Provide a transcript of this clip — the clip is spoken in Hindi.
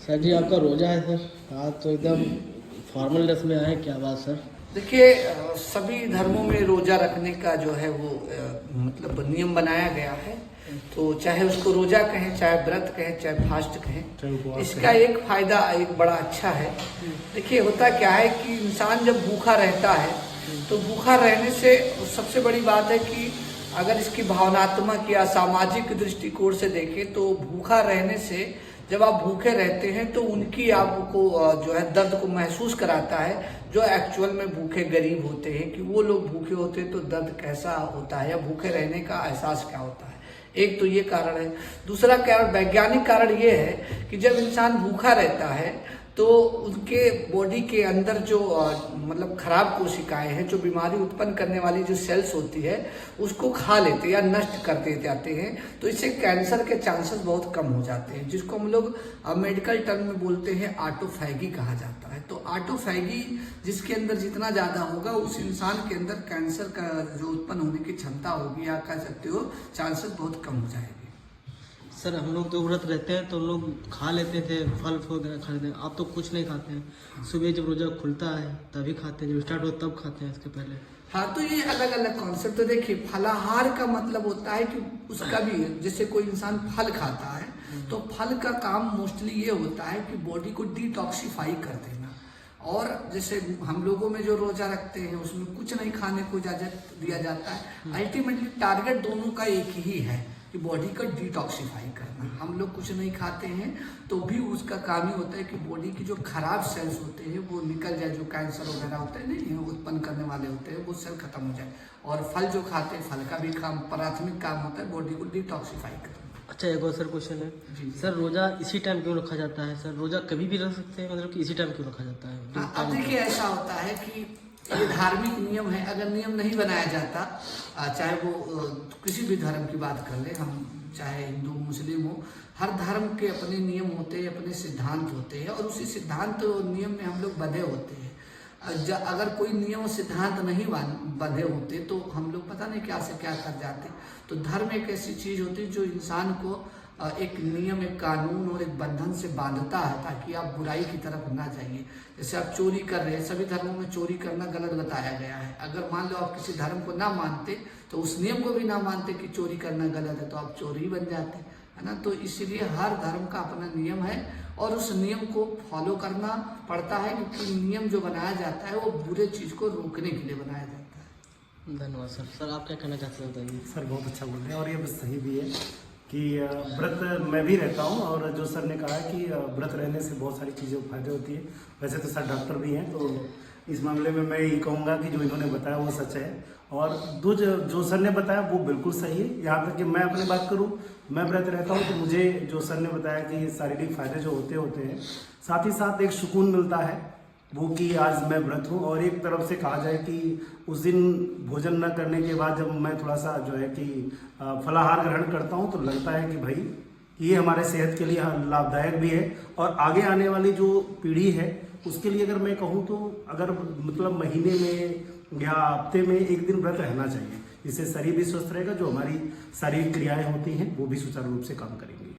सर जी आपका रोजा है सर, आज तो एकदम फॉर्मल ड्रेस में आए, क्या बात सर। देखिए, सभी धर्मों में रोजा रखने का जो है वो मतलब नियम बनाया गया है। तो चाहे उसको रोजा कहें, चाहे व्रत कहें, चाहे फास्ट कहें, इसका एक फायदा एक बड़ा अच्छा है। देखिए, होता क्या है कि इंसान जब भूखा रहता है तो भूखा रहने से सबसे बड़ी बात है कि अगर इसकी भावनात्मक या सामाजिक दृष्टिकोण से देखें तो भूखा रहने से जब आप भूखे रहते हैं तो उनकी आपको जो है दर्द को महसूस कराता है, जो एक्चुअल में भूखे गरीब होते हैं, कि वो लोग भूखे होते हैं तो दर्द कैसा होता है या भूखे रहने का एहसास क्या होता है। एक तो ये कारण है। दूसरा कारण, वैज्ञानिक कारण ये है कि जब इंसान भूखा रहता है तो उनके बॉडी के अंदर जो मतलब खराब कोशिकाएं हैं, जो बीमारी उत्पन्न करने वाली जो सेल्स होती है, उसको खा लेते हैं या नष्ट कर दे जाते हैं। तो इससे कैंसर के चांसेस बहुत कम हो जाते हैं, जिसको हम लोग मेडिकल टर्म में बोलते हैं ऑटोफैगी कहा जाता है। तो ऑटोफैगी जिसके अंदर जितना ज़्यादा होगा, उस इंसान के अंदर कैंसर का जो उत्पन्न होने की क्षमता होगी, या कह सकते हो चांसेस बहुत कम हो जाएगी। सर हम लोग तो व्रत रहते हैं तो लोग खा लेते थे, फल वगैरह खा लेते हैं, आप तो कुछ नहीं खाते हैं। सुबह जब रोजा खुलता है तभी खाते हैं, जब स्टार्ट हो तब खाते हैं, इसके पहले। हाँ, तो ये अलग अलग कॉन्सेप्ट। तो देखिए, फलाहार का मतलब होता है कि उसका भी, जैसे कोई इंसान फल खाता है तो फल का काम मोस्टली ये होता है कि बॉडी को डिटॉक्सिफाई कर देना। और जैसे हम लोगों में जो रोजा रखते हैं उसमें कुछ नहीं खाने को इजाजत दिया जाता है। अल्टीमेटली टारगेट दोनों का एक ही है कि बॉडी का डिटॉक्सिफाई करना। हम लोग कुछ नहीं खाते हैं तो भी उसका काम ही होता है कि बॉडी की जो खराब सेल्स होते हैं वो निकल जाए, जो कैंसर वगैरह होते हैं नहीं उत्पन्न करने वाले होते हैं, वो सेल खत्म हो जाए। और फल जो खाते हैं, फल का भी काम, प्राथमिक काम होता है बॉडी को डिटॉक्सिफाई करना। अच्छा, एक और सर क्वेश्चन है जी। सर रोजा इसी टाइम क्यों रखा जाता है? सर रोजा कभी भी रख सकते हैं, मतलब कि इसी टाइम क्यों रखा जाता है? अब देखिए, ऐसा होता है कि ये धार्मिक नियम है। अगर नियम नहीं बनाया जाता, चाहे वो किसी भी धर्म की बात कर ले, हम चाहे हिंदू मुस्लिम हो, हर धर्म के अपने नियम होते हैं, अपने सिद्धांत होते हैं, और उसी सिद्धांत और नियम में हम लोग बंधे होते हैं। अगर कोई नियम और सिद्धांत नहीं बंधे होते तो हम लोग पता नहीं क्या से क्या कर जाते। तो धर्म एक ऐसी चीज होती है जो इंसान को एक नियम, एक कानून और एक बंधन से बांधता है, ताकि आप बुराई की तरफ ना जाइए। जैसे आप चोरी कर रहे हैं, सभी धर्मों में चोरी करना गलत बताया गया है। अगर मान लो आप किसी धर्म को ना मानते तो उस नियम को भी ना मानते कि चोरी करना गलत है, तो आप चोरी ही बन जाते, है ना। तो इसीलिए हर धर्म का अपना नियम है और उस नियम को फॉलो करना पड़ता है, क्योंकि नियम जो बनाया जाता है वो बुरे चीज को रोकने के लिए बनाया जाता है। धन्यवाद सर। सर आप क्या कहना चाहते हैं, बताइए। सर बहुत अच्छा बोल रहे हैं, और ये बस सही भी है कि व्रत मैं भी रहता हूँ, और जो सर ने कहा है कि व्रत रहने से बहुत सारी चीज़ों को फायदे होती है। वैसे तो सर डॉक्टर भी हैं, तो इस मामले में मैं ये कहूँगा कि जो इन्होंने बताया वो सच है, और जो सर ने बताया वो बिल्कुल सही है। यहाँ तक कि मैं अपनी बात करूँ, मैं व्रत रहता हूँ तो मुझे जो सर ने बताया कि शारीरिक फायदे जो होते हैं, साथ ही साथ एक सुकून मिलता है वो कि आज मैं व्रत हूँ। और एक तरफ से कहा जाए कि उस दिन भोजन न करने के बाद जब मैं थोड़ा सा जो है कि फलाहार ग्रहण करता हूँ तो लगता है कि भाई ये हमारे सेहत के लिए लाभदायक भी है, और आगे आने वाली जो पीढ़ी है उसके लिए अगर मैं कहूँ तो अगर मतलब महीने में या हफ्ते में एक दिन व्रत रहना चाहिए, जिससे शरीर भी स्वस्थ रहेगा, जो हमारी शारीरिक क्रियाएं होती हैं वो भी सुचारू रूप से काम करेंगी।